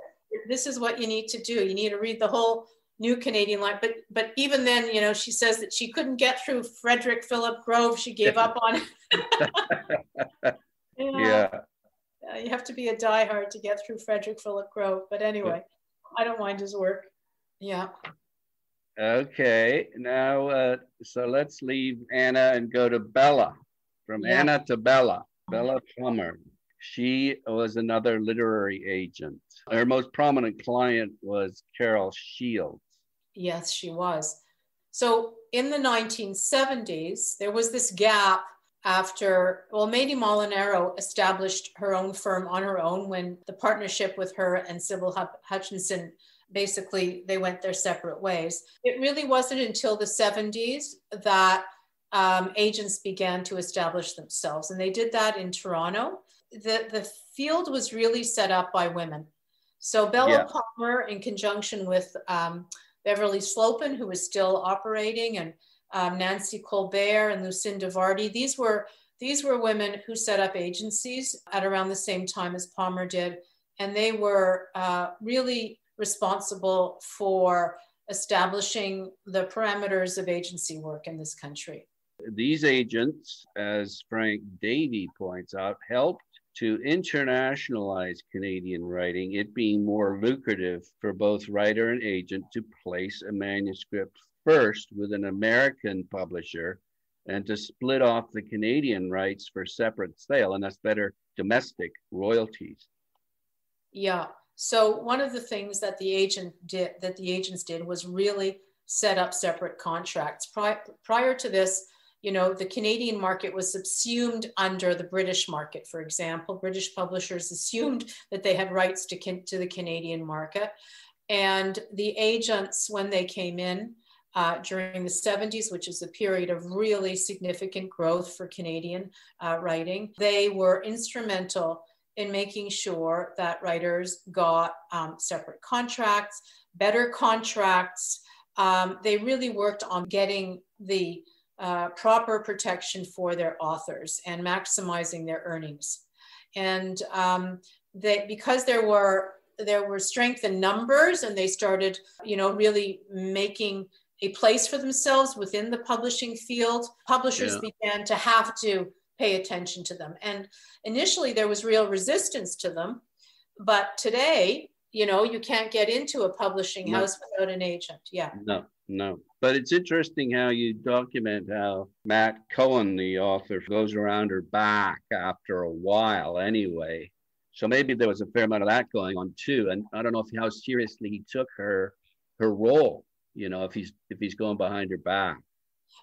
This is what you need to do. You need to read the whole New Canadian Library." But even then, she says that she couldn't get through Frederick Philip Grove. She gave up on it. Yeah. You have to be a diehard to get through Frederick Philip Grove. But anyway, I don't mind his work. Yeah. Okay. Now, so let's leave Anna and go to Bella. From Anna to Bella. Bella Pomer. She was another literary agent. Her most prominent client was Carol Shields. Yes, she was. So in the 1970s, there was this gap after, Mady Molinaro established her own firm on her own when the partnership with her and Sybil Hutchinson, basically, they went their separate ways. It really wasn't until the 70s that agents began to establish themselves. And they did that in Toronto. The field was really set up by women. So Bella Pomer, in conjunction with Beverly Slopin, who was still operating, and Nancy Colbert and Lucinda Vardy, these were women who set up agencies at around the same time as Pomer did. And they were really responsible for establishing the parameters of agency work in this country. These agents, as Frank Davey points out, helped to internationalize Canadian writing, it being more lucrative for both writer and agent to place a manuscript first with an American publisher and to split off the Canadian rights for separate sale, and that's better domestic royalties. Yeah. So one of the things that the agents did was really set up separate contracts. Prior to this, the Canadian market was subsumed under the British market, for example. British publishers assumed that they had rights to the Canadian market. And the agents, when they came in during the 70s, which is a period of really significant growth for Canadian writing, they were instrumental in making sure that writers got separate contracts, better contracts. They really worked on getting the proper protection for their authors and maximizing their earnings. And because there were strength in numbers, and they started, really making a place for themselves within the publishing field, publishers began to have to pay attention to them. And initially there was real resistance to them, but today, you can't get into a publishing house without an agent. Yeah. No. No. But it's interesting how you document how Mcclellan, the author, goes around her back after a while anyway. So maybe there was a fair amount of that going on too. And I don't know how seriously he took her role, if he's going behind her back.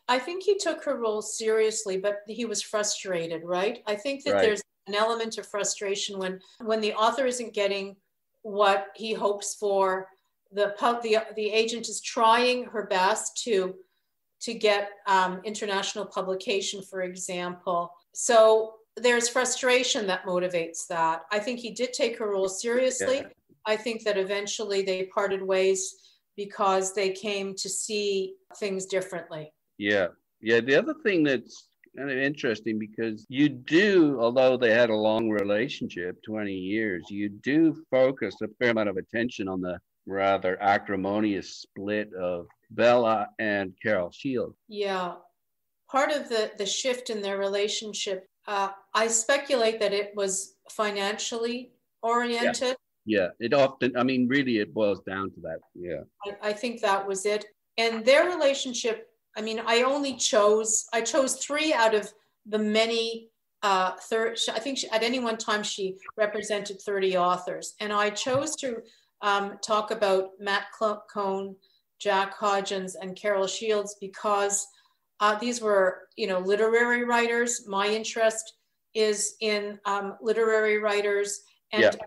I think he took her role seriously, but he was frustrated, right? I think that Right. there's an element of frustration when the author isn't getting what he hopes for. The agent is trying her best to get international publication, for example. So there's frustration that motivates that. I think he did take her role seriously. Yeah. I think that eventually they parted ways because they came to see things differently. Yeah. Yeah. The other thing that's kind of interesting, because you do, although they had a long relationship, 20 years, you do focus a fair amount of attention on the rather acrimonious split of Bella and Carol Shields. Yeah. Part of the shift in their relationship, I speculate that it was financially oriented. Yeah. It often, really it boils down to that. Yeah. I think that was it. And their relationship, I chose 3 out of the many, I think at any one time she represented 30 authors. And I chose to talk about Mcclellan, Jack Hodgins, and Carol Shields because these were, literary writers. My interest is in literary writers. And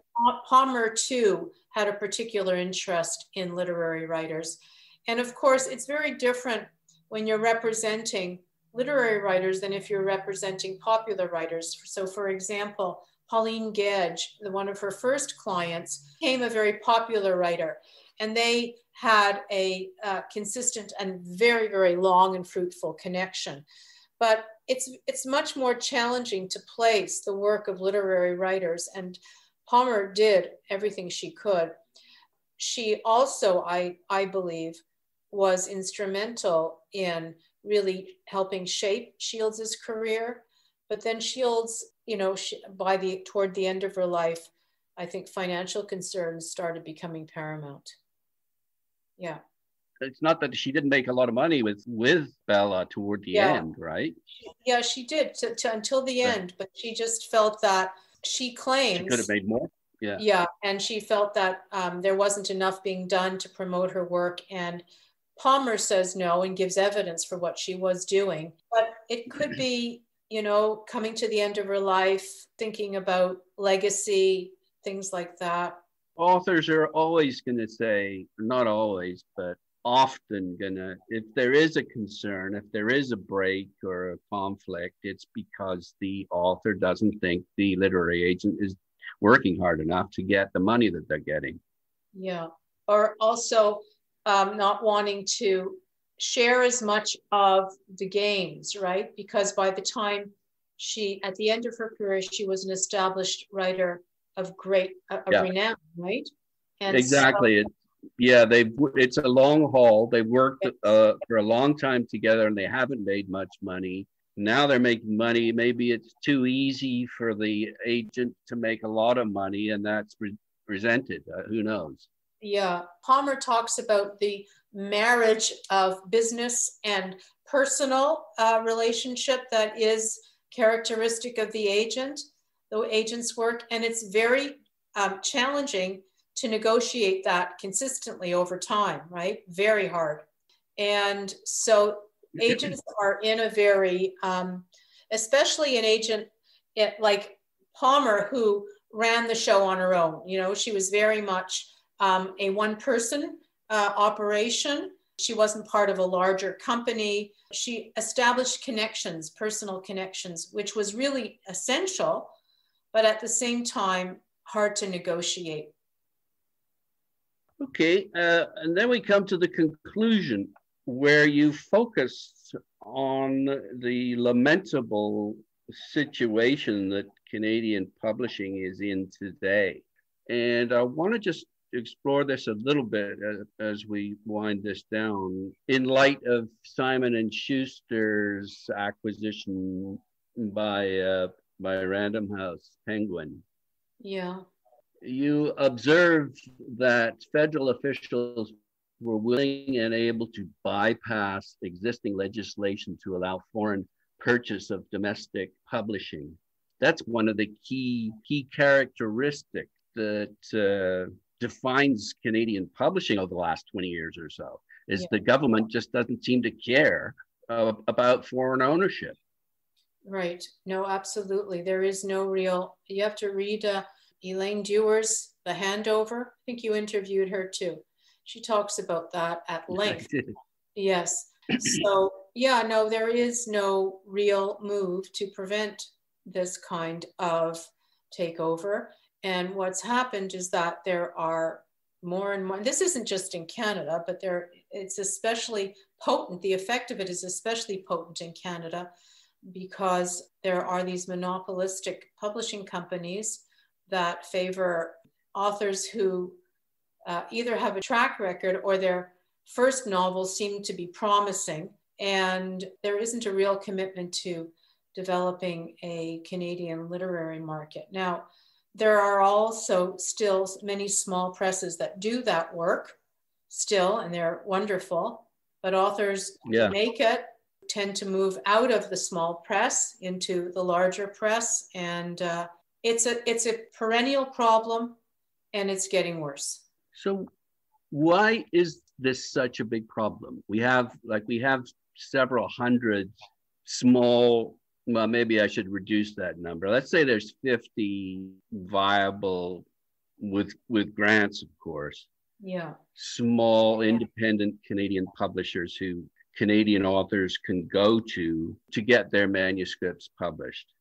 Pomer, too, had a particular interest in literary writers. And of course, it's very different when you're representing literary writers than if you're representing popular writers. So for example, Pauline Gedge, one of her first clients, became a very popular writer. And they had a consistent and very, very long and fruitful connection. But it's much more challenging to place the work of literary writers. And Pomer did everything she could. She also, I believe, was instrumental in really helping shape Shields's career. But then Shields, toward the end of her life, I think financial concerns started becoming paramount. Yeah. It's not that she didn't make a lot of money with Bella toward the end, right? Yeah, she did until the end, but she just felt that she claims she could have made more. Yeah. Yeah, and she felt that there wasn't enough being done to promote her work, and Pomer says no and gives evidence for what she was doing. But it could be, coming to the end of her life, thinking about legacy, things like that. Authors are always going to say, not always, but often going to, if there is a concern, if there is a break or a conflict, it's because the author doesn't think the literary agent is working hard enough to get the money that they're getting. Yeah, or also not wanting to share as much of the gains, right? Because by the time at the end of her career, she was an established writer of renown, right? And exactly. It's a long haul. They worked for a long time together and they haven't made much money. Now they're making money. Maybe it's too easy for the agent to make a lot of money, and that's resented. Who knows? Yeah. Pomer talks about the marriage of business and personal relationship that is characteristic of the agent's work. And it's very challenging to negotiate that consistently over time, right? Very hard. And so agents are in a very, especially an agent like Pomer, who ran the show on her own. She was very much a one-person operation. She wasn't part of a larger company. She established connections, personal connections, which was really essential, but at the same time, hard to negotiate. Okay, and then we come to the conclusion where you focus on the lamentable situation that Canadian publishing is in today. And I want to just explore this a little bit as we wind this down in light of Simon & Schuster's acquisition by Random House Penguin. Yeah. You observe that federal officials were willing and able to bypass existing legislation to allow foreign purchase of domestic publishing. That's one of the key characteristics that defines Canadian publishing over the last 20 years or so, is the government just doesn't seem to care about foreign ownership. Right. No, absolutely. There is no real, you have to read Elaine Dewar's The Handover. I think you interviewed her too. She talks about that at length. Yes. So yeah, no, there is no real move to prevent this kind of takeover. And what's happened is that there are more and more, this isn't just in Canada, but it's especially potent. The effect of it is especially potent in Canada because there are these monopolistic publishing companies that favor authors who either have a track record or their first novels seem to be promising, and there isn't a real commitment to developing a Canadian literary market. Now, there are also still many small presses that do that work still, and they're wonderful, but authors who make it tend to move out of the small press into the larger press, and it's a perennial problem, and it's getting worse. So why is this such a big problem? We have several hundred small, well, maybe I should reduce that number. Let's say there's 50 viable, with grants, of course. Yeah. Small independent Canadian publishers who Canadian authors can go to get their manuscripts published.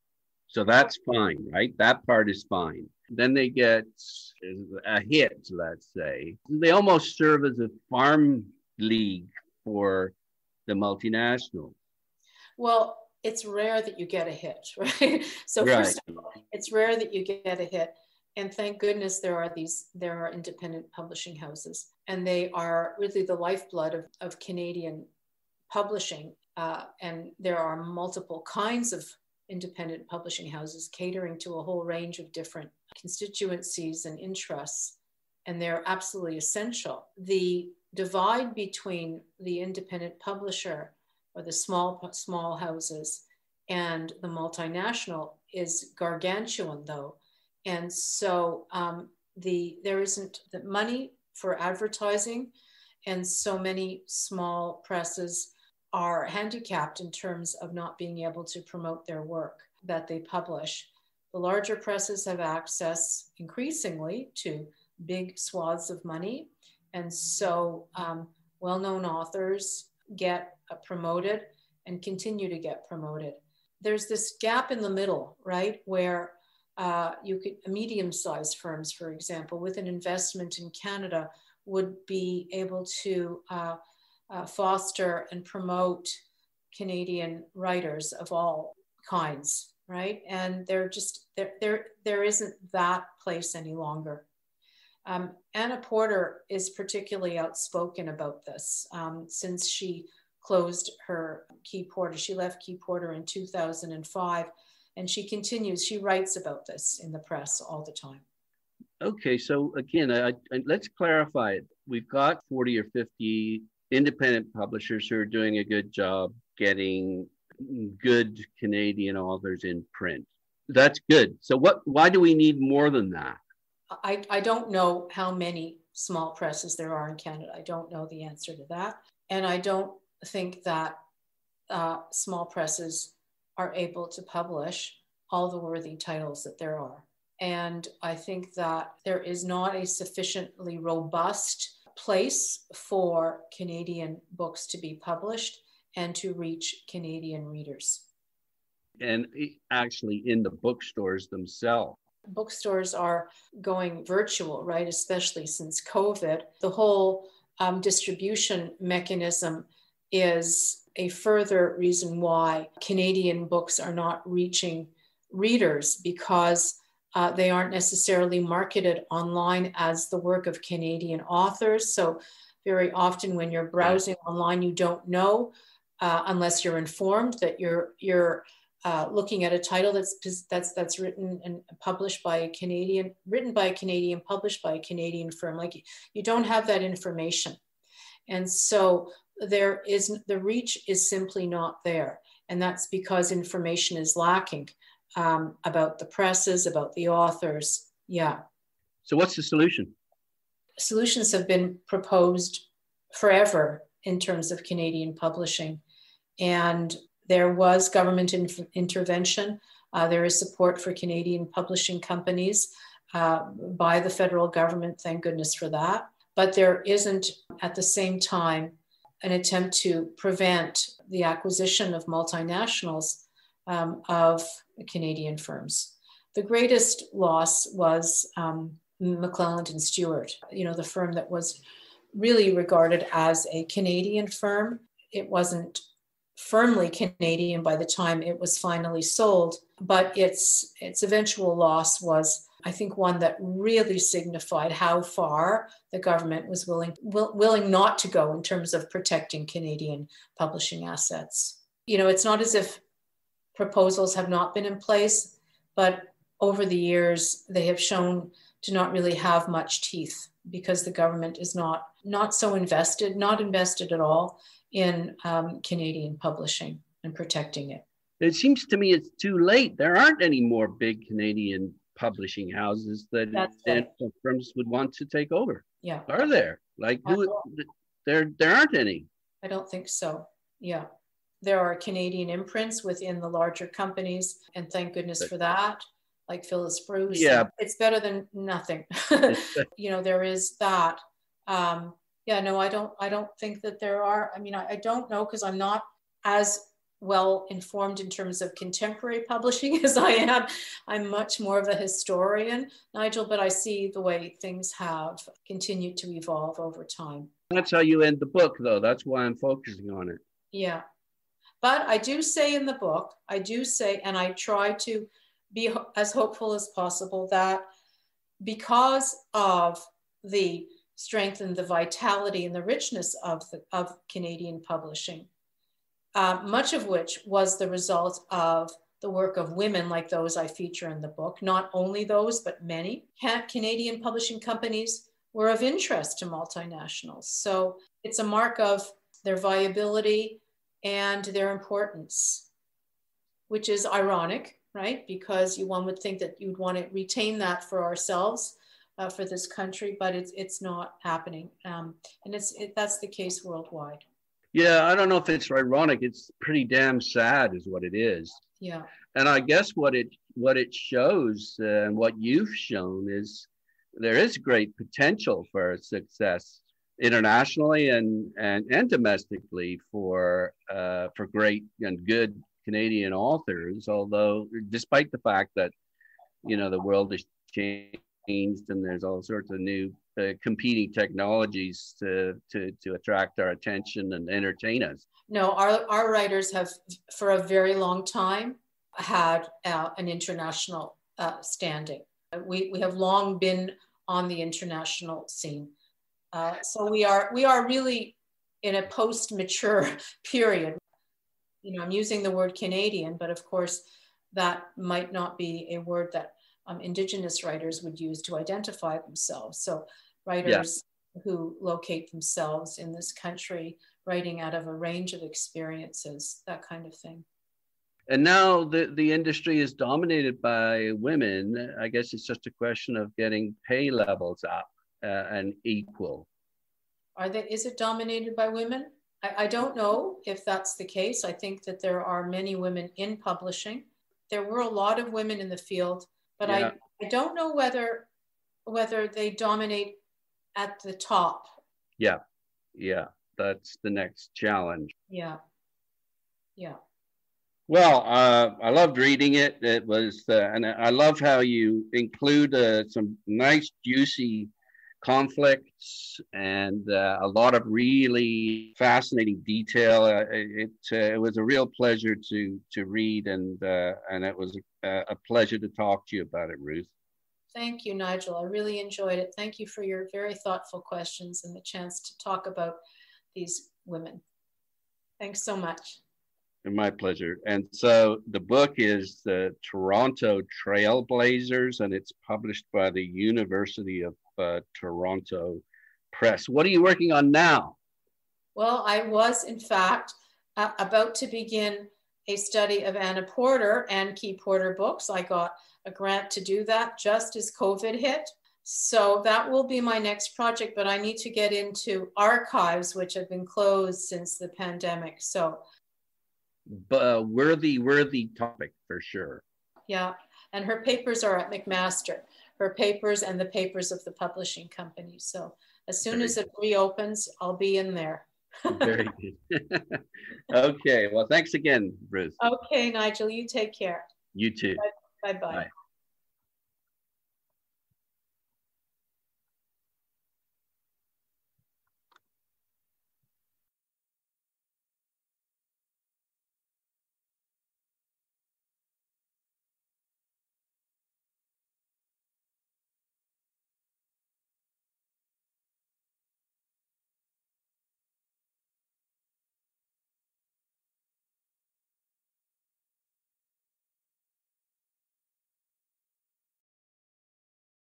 So that's fine, right? That part is fine. Then they get a hit, let's say. They almost serve as a farm league for the multinationals. Well, it's rare that you get a hit, right? So first of all, it's rare that you get a hit. And thank goodness there are independent publishing houses. And they are really the lifeblood of Canadian publishing. And there are multiple kinds of independent publishing houses catering to a whole range of different constituencies and interests. And they're absolutely essential. The divide between the independent publisher or the small houses and the multinational is gargantuan, though. And so there isn't the money for advertising, and so many small presses are handicapped in terms of not being able to promote their work that they publish. The larger presses have access increasingly to big swaths of money, and so well-known authors get promoted and continue to get promoted. There's this gap in the middle, right, where medium-sized firms, for example, with an investment in Canada would be able to foster and promote Canadian writers of all kinds, right? And there isn't that place any longer. Anna Porter is particularly outspoken about this since she closed her Key Porter. She left Key Porter in 2005, and she continues, she writes about this in the press all the time. Okay, so again, let's clarify it. We've got 40 or 50 independent publishers who are doing a good job getting good Canadian authors in print. That's good. So why do we need more than that? I don't know how many small presses there are in Canada. I don't know the answer to that. And I don't think that small presses are able to publish all the worthy titles that there are. And I think that there is not a sufficiently robust place for Canadian books to be published and to reach Canadian readers. And actually in the bookstores themselves. Bookstores are going virtual, right? Especially since COVID. The whole distribution mechanism is a further reason why Canadian books are not reaching readers, because they aren't necessarily marketed online as the work of Canadian authors. So very often when you're browsing online, you don't know, unless you're informed, that you're looking at a title that's written and published by a Canadian, published by a Canadian firm. Like, you don't have that information. And so the reach is simply not there. And that's because information is lacking about the presses, about the authors. Yeah. So what's the solution? Solutions have been proposed forever in terms of Canadian publishing. And there was government intervention. There is support for Canadian publishing companies by the federal government, thank goodness for that. But there isn't, at the same time, an attempt to prevent the acquisition of multinationals of Canadian firms. The greatest loss was Mcclellan and Stewards, the firm that was really regarded as a Canadian firm. It wasn't firmly Canadian by the time it was finally sold, but its eventual loss was, I think, one that really signified how far the government was willing not to go in terms of protecting Canadian publishing assets. It's not as if proposals have not been in place, but over the years, they have shown to not really have much teeth because the government is not invested at all in Canadian publishing and protecting it. It seems to me it's too late. There aren't any more big Canadian publishing houses that firms would want to take over. Yeah. Are there? There aren't any. I don't think so. Yeah. There are Canadian imprints within the larger companies, and thank goodness for that, like Phyllis Bruce. Yeah. It's better than nothing. There is that. I don't think that there are. I don't know because I'm not as well informed in terms of contemporary publishing as I am. I'm much more of a historian, Nigel, but I see the way things have continued to evolve over time. That's how you end the book, though. That's why I'm focusing on it. Yeah. But I do say in the book, and I try to be as hopeful as possible, that because of the strength and the vitality and the richness of Canadian publishing, much of which was the result of the work of women like those I feature in the book, not only those, but many Canadian publishing companies were of interest to multinationals. So it's a mark of their viability and their importance, which is ironic, right? Because one would think that you'd want to retain that for ourselves, for this country, but it's not happening. And that's the case worldwide. Yeah, I don't know if it's ironic. It's pretty damn sad is what it is. Yeah. And I guess what it shows and what you've shown is there is great potential for success internationally and domestically for great and good Canadian authors. Although, despite the fact that the world has changed and there's all sorts of new competing technologies to attract our attention and entertain us. No, our writers have for a very long time had an international standing. We have long been on the international scene. So we are really in a post-mature period. I'm using the word Canadian, but of course that might not be a word that Indigenous writers would use to identify themselves. So writers who locate themselves in this country, writing out of a range of experiences, that kind of thing. And now the industry is dominated by women. I guess it's just a question of getting pay levels up and equal. Is it dominated by women? I don't know if that's the case. I think that there are many women in publishing. There were a lot of women in the field, but I don't know whether they dominate at the top. Yeah, that's the next challenge. Yeah. Well, I loved reading it. It was, and I love how you include some nice, juicy conflicts and a lot of really fascinating detail. It was a real pleasure to read, and it was a pleasure to talk to you about it, Ruth. Thank you, Nigel. I really enjoyed it. Thank you for your very thoughtful questions and the chance to talk about these women. Thanks so much. My pleasure. And so the book is the Toronto Trailblazers, and it's published by the University of Toronto Press. What are you working on now? Well, I was, in fact, about to begin a study of Anna Porter and Key Porter books. I got a grant to do that just as COVID hit. So that will be my next project, but I need to get into archives, which have been closed since the pandemic. So worthy topic for sure. Yeah, and her papers are at McMaster, her papers and the papers of the publishing company. So as soon as it reopens, I'll be in there. Very good. Okay, well, thanks again, Ruth. Okay, Nigel, you take care. You too. Bye-bye. Bye.